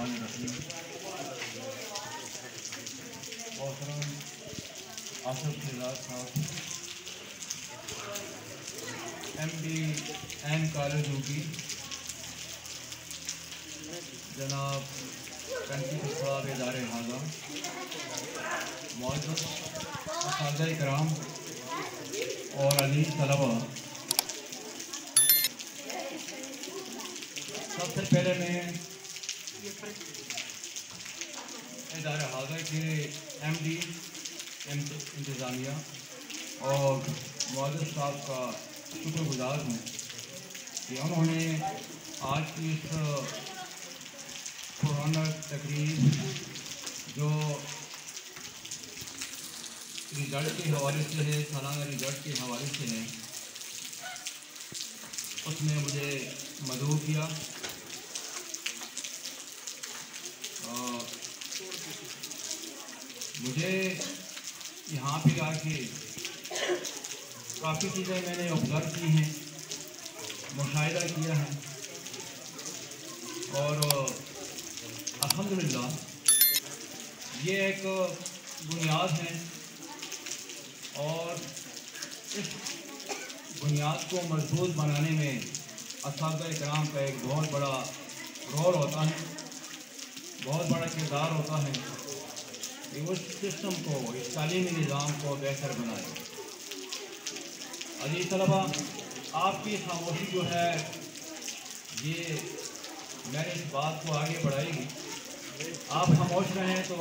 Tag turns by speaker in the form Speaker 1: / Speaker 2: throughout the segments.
Speaker 1: बिस्मिल्लाहिर्रहमानिर्रहीम। मोहतरम आसिफ शहजाद साहब, MD एन कॉलेज यूपी, जनाब प्रिंसिपल साहब इदारे हाजा, मौजूद असातिज़ा इकराम और अज़ीज़ तलबा, सबसे पहले मैं इदारे हाजा के MD इंतज़ामिया और मौजूद साहब का शुक्रगुजार हूँ कि उन्होंने आज की इस पुराना तकरीब जो रिज़ल्ट के हवाले से है, सालाना रिज़ल्ट के हवाले से है, उसमें मुझे मदऊ किया। मुझे यहाँ पे आके काफ़ी चीज़ें मैंने ऑब्ज़र्व की हैं, मुशाहिदा किया है और अल्हम्दुलिल्लाह ये एक बुनियाद है और इस बुनियाद को मजबूत बनाने में असातिज़ा इकराम का एक बहुत बड़ा रोल होता है, बहुत बड़ा किरदार होता है कि उस सिस्टम को, इस तालीमी निज़ाम को बेहतर बनाए। अज़ीज़ तलबा, आपकी खामोशी जो है ये मेरे इस बात को आगे बढ़ाएगी। आप खामोश रहें तो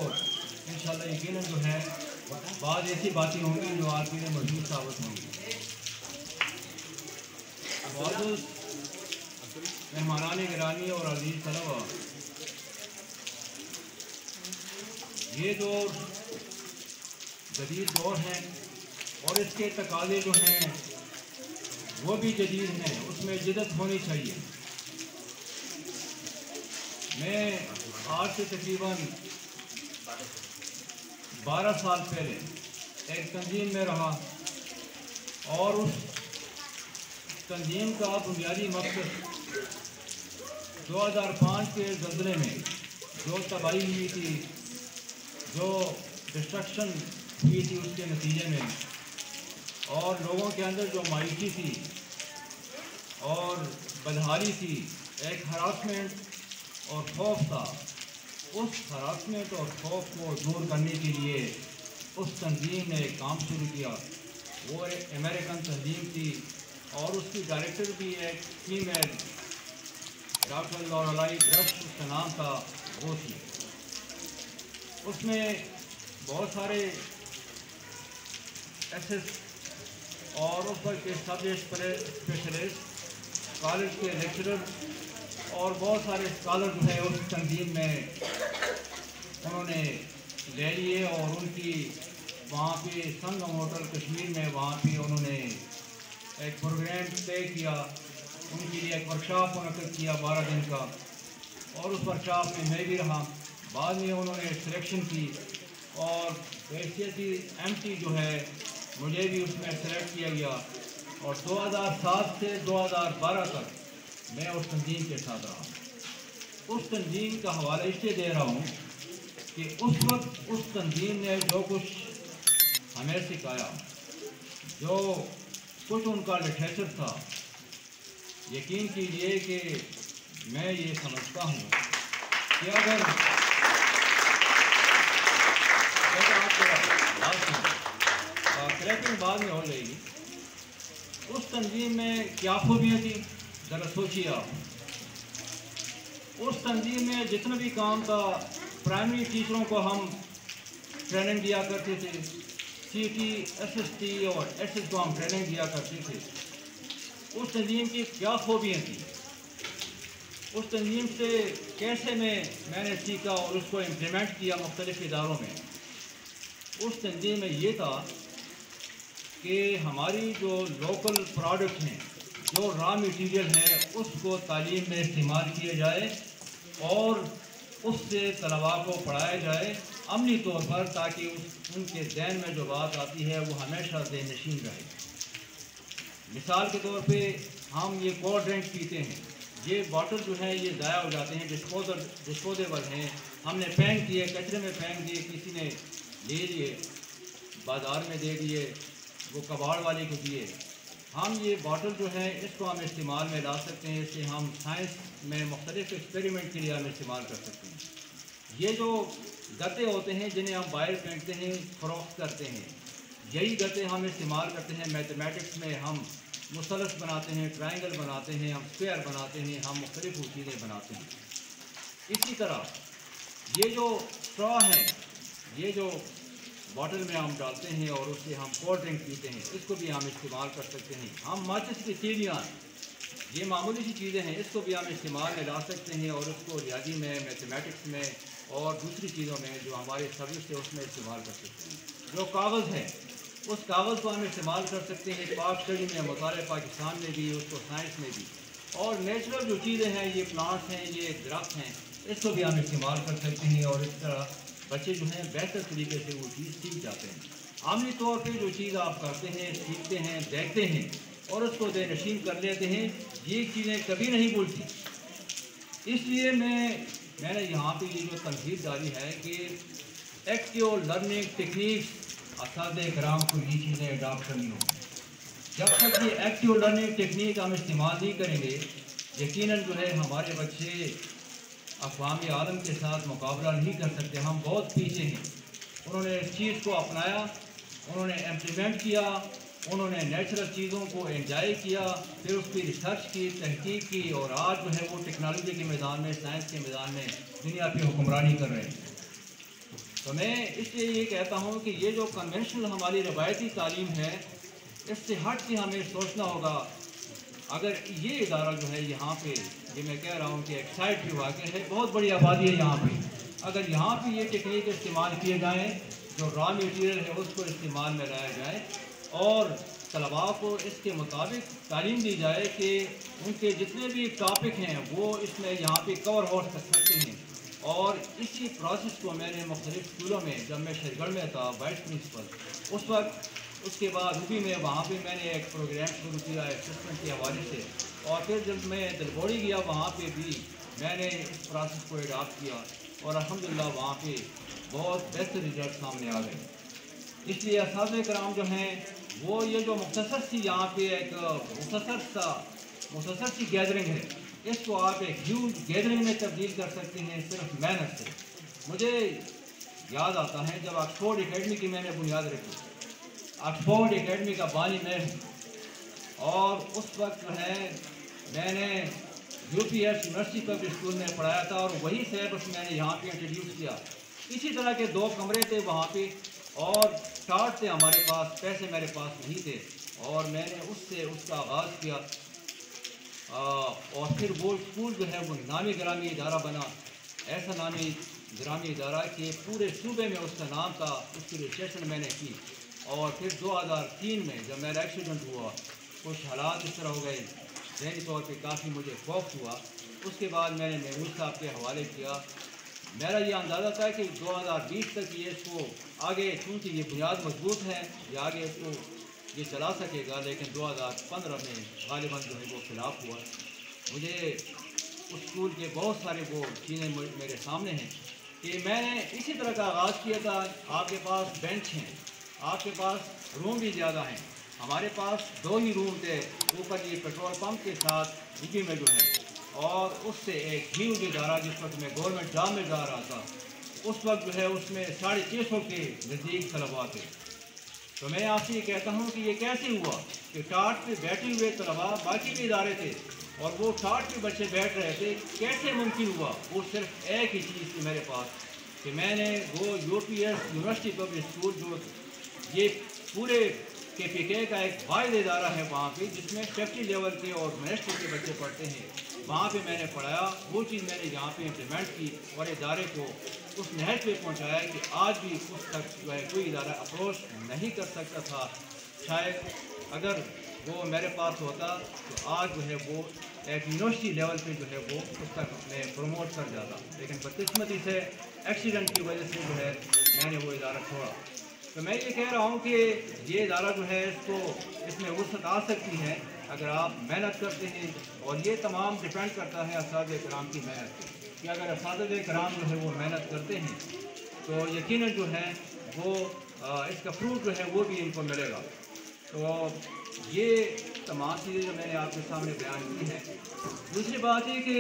Speaker 1: इंशाअल्लाह यकीनन जो है बाद ऐसी बातें होंगी जो आपके लिए मजबूत साबित होंगी। मौजूद मेहमानान गिरामी और अज़ीज़ तलबा, ये दौर जदीद दौर है और इसके तकाज़े जो हैं वो भी जदीद हैं, उसमें जिद्दत होनी चाहिए। मैं आज से तकरीबन 12 साल पहले एक तंजीम में रहा और उस तंजीम का बुनियादी मकसद 2005 के ज़ल्ज़ले में जो तबाही हुई थी, जो डिस्ट्रक्शन हुई थी, उसके नतीजे में और लोगों के अंदर जो मायूसी थी और बदहाली थी, एक हरासमेंट और खौफ था। उस हरासमेंट और खौफ को दूर करने के लिए उस तंजीम ने एक काम शुरू किया। वो एक अमेरिकन तंजीम थी और उसकी डायरेक्टर भी एक फीमेल डॉक्टर लॉरेलाई ब्रश उसका नाम था, वो थी। उसमें बहुत सारे एसेस और उस पर के सब्जेक्ट स्पेशलिस्ट, कॉलेज के लेक्चरर और बहुत सारे स्कॉलर जो है उस तंजीम में उन्होंने ले लिए और उनकी वहाँ पे संगम होटल कश्मीर में वहाँ पे उन्होंने एक प्रोग्राम तय किया। उनके लिए एक वर्कशॉप मुनक़्क़िद किया 12 दिन का और उस वर्कशॉप में मैं भी रहा। बाद में उन्होंने सिलेक्शन की और हैसियती MT जो है मुझे भी उसमें सेलेक्ट किया गया और 2007 से 2012 तक मैं उस तंजीम के साथ रहा। उस तंजीम का हवाला इसलिए दे रहा हूँ कि उस वक्त उस तंजीम ने जो कुछ हमें सिखाया, जो कुछ उनका लिटरेचर था, यकीन कीजिए कि मैं ये समझता हूँ कि अगर क्लैपिंग बाद में हो जाएगी, उस तंजीम में क्या खूबियाँ थी ज़रा सोचिए आप। उस तंजीम में जितना भी काम था, प्राइमरी टीचरों को हम ट्रेनिंग दिया करते थे, CT, SST और SS को हम ट्रेनिंग दिया करते थे। उस तंजीम की क्या खूबियाँ थी, उस तंजीम से कैसे मैंने सीखा और उसको इम्प्लीमेंट किया मुख्तलिफ इदारों में। उस तंजीम में ये था कि हमारी जो लोकल प्रोडक्ट हैं, जो रॉ मटीरियल है, उसको तालीम में इस्तेमाल किया जाए और उससे तलबा को पढ़ाया जाए अमली तौर पर, ताकि उनके ज़हन में जो बात आती है वो हमेशा ज़हननशीन रहे। मिसाल के तौर पे हम ये कोल्ड ड्रिंक पीते हैं, ये बॉटल जो है ये ज़ाया हो जाते हैं, डिस्पोजेबल हैं, हमने फेंक दिए, कचरे में फेंक दिए, किसी ने ले लिए, बाज़ार में दे दिए, वो कबाड़ वाले को दिए। हम ये बॉटल जो है इसको हम इस्तेमाल में ला सकते हैं, इससे हम साइंस में मुख्तलिफ एक्सपेरिमेंट के लिए हम इस्तेमाल कर सकते हैं। ये जो गत्ते होते हैं जिन्हें हम बाहर फेंकते हैं, फ़रोख्त करते हैं, यही गत्ते हम इस्तेमाल करते हैं मैथमेटिक्स में। हम मुसलस बनाते हैं, ट्रायंगल बनाते हैं, हम स्क्वायर बनाते हैं, हम मुख्तलिफ चीज़ें बनाते हैं। इसी तरह ये जो स्ट्रॉ है, ये जो बॉटल में हम डालते हैं और उससे हम कोल्ड ड्रिंक पीते हैं, इसको भी हम इस्तेमाल कर सकते हैं। हम माचिस की तीलियाँ, ये मामूली सी चीज़ें हैं, इसको भी हम इस्तेमाल में ला सकते हैं और उसको रियाजी में, मैथमेटिक्स में और दूसरी चीज़ों में जो हमारे सब्जेक्ट है उसमें इस्तेमाल कर सकते हैं। जो कागज़ है उस कागज़ को हम इस्तेमाल कर सकते हैं पाक स्टडी में, मुताले पाकिस्तान में भी, उसको साइंस में भी। और नेचुरल जो चीज़ें हैं, ये प्लांट्स हैं, ये दरख्त हैं, इसको भी हम इस्तेमाल कर सकते हैं और इस तरह बच्चे जो हैं बेहतर तरीके से वो चीज़ सीख जाते हैं। आमली तौर पे जो चीज़ आप करते हैं, सीखते हैं, देखते हैं और उसको देनशीन कर लेते हैं, ये चीज़ें कभी नहीं भूलती। इसलिए मैंने यहाँ पे ये जो तनकीद डाली है कि एक्टिव लर्निंग टेक्निक्स असादे कराम को ये चीज़ें अडॉप्ट करनी होंगी। जब तक ये एक्टिव लर्निंग टेक्निक हम इस्तेमाल नहीं करेंगे, यकीनन जो है हमारे बच्चे अक़वामी आलम के साथ मुकाबला नहीं कर सकते। हम बहुत पीछे हैं। उन्होंने इस चीज़ को अपनाया, उन्होंने इम्प्लीमेंट किया, उन्होंने नेचुरल चीज़ों को एंजॉय किया, फिर उस पर रिसर्च की, तहकीक की और आज जो है वो टेक्नोलॉजी के मैदान में, साइंस के मैदान में दुनिया की हुक्मरानी कर रहे हैं। तो मैं इसलिए ये कहता हूँ कि ये जो कन्वेंशनल हमारी रवायती तालीम है, इससे हट के हमें सोचना होगा। अगर ये इदारा जो है यहाँ पे, ये मैं कह रहा हूँ कि एक साइट भी वाक़ है, बहुत बड़ी आबादी है यहाँ पे, अगर यहाँ पे ये टेक्निक इस्तेमाल किए जाएँ, जो रॉ मटेरियल है उसको इस्तेमाल में लाया जाए और तलबा को इसके मुताबिक तालीम दी जाए कि उनके जितने भी टॉपिक हैं वो इसमें यहाँ पे कवर हो सकते हैं। और इसी प्रोसेस को मैंने मुख्तलिफ स्कूलों में, जब मैं शेरगढ़ में था वाइस प्रिंसिपल, उस वक्त, उसके बाद भी मैं वहाँ पे मैंने एक प्रोग्राम शुरू किया असिस्टेंट के हवाले से, और फिर जब मैं दिलबोड़ी गया वहाँ पे भी मैंने इस प्रोसेस को एडॉप्ट किया और अल्हम्दुलिल्लाह वहाँ पे बहुत बेहतर रिजल्ट सामने आ गए। इसलिए असातिज़े कराम जो हैं वो ये जो मुख्तसर सी यहाँ पे एक मुख्तसर सी गैदरिंग है, इसको आप एक ह्यूज गैदरिंग में तब्दील कर सकते हैं सिर्फ मेहनत से। मुझे याद आता है जब ऑक्सफोर्ड एकेडमी की मैंने बुनियाद रखी, ऑक्सफोर्ड एकेडमी का बानी मैं हूँ और उस वक्त जो है मैंने UPS यूनिवर्सिटी पब्लिक स्कूल में पढ़ाया था और वही सिलेबस मैंने यहाँ पे इंट्रोड्यूस किया। इसी तरह के 2 कमरे थे वहाँ पे और स्टार्ट थे हमारे पास, पैसे मेरे पास नहीं थे और मैंने उसका आगाज़ किया और फिर वो स्कूल जो है वो नामी ग्रामी इदारा बना। ऐसा नामी ग्रामी इदारा कि पूरे सूबे में उसका नाम था, उसकी रजिस्ट्रेशन मैंने की। और फिर 2003 में जब मेरा एक्सीडेंट हुआ, कुछ हालात इस तरह हो गए, ज़हनी तौर पे काफ़ी मुझे खौफ हुआ। उसके बाद मैंने महमूद साहब के हवाले किया। मेरा ये अंदाज़ा था कि 2020 तक ये इसको आगे, चूँकि ये बुनियाद मजबूत है, ये आगे इसको ये चला सकेगा, लेकिन 2015 में गालिबन जो है वो खिलाफ हुआ। मुझे उस स्कूल के बहुत सारे वो चीज़ें मेरे सामने हैं कि मैंने इसी तरह का आगाज़ किया था। आपके पास बेंच हैं, आपके पास रूम भी ज़्यादा हैं, हमारे पास 2 ही रूम थे, ऊपर ये पेट्रोल पंप के साथ डिग्गी में जो है, और उससे एक ह्यूज इदारा जिस वक्त मैं गवर्नमेंट जॉब में जा रहा था, उस वक्त जो है उसमें 650 के नज़दीक तलबा थे। तो मैं आपसे ये कहता हूँ कि ये कैसे हुआ कि टाट पे बैठे हुए तलबा, बाकी भी इदारे थे और वो टाट पे बच्चे बैठ रहे थे, कैसे मुमकिन हुआ? वो सिर्फ एक ही चीज़ थी मेरे पास कि मैंने वो UPS यूनिवर्सिटी पब्लिक स्कूल, जो ये पूरे KPK का एक वाहिद इदारा है वहाँ पे, जिसमें 50 लेवल के और मिनिस्टर के बच्चे पढ़ते हैं, वहाँ पे मैंने पढ़ाया। वो चीज़ मैंने यहाँ पे इम्प्लीमेंट की और इदारे को उस नहज पे पहुँचाया कि आज भी उस तक जो है कोई इदारा अप्रोच नहीं कर सकता था। शायद अगर वो मेरे पास होता तो आज जो है वो एक यूनिवर्सिटी लेवल पे जो है वो उस तक मैं प्रमोट कर जाता, लेकिन बदकिस्मती से एक्सीडेंट की वजह से जो है मैंने वो इदारा छोड़ा। तो मैं ये कह रहा हूँ कि ये इदारा जो है इसमें वसअत आ सकती है अगर आप मेहनत करते हैं, और ये तमाम डिपेंड करता है असातिज़े किराम की मेहनत पे, कि अगर असातिज़े किराम जो है वो मेहनत करते हैं तो यकीनन जो है वो इसका फ्रूट जो है वो भी इनको मिलेगा। तो ये तमाम चीज़ें जो मैंने आपके सामने बयान की हैं। दूसरी बात ये कि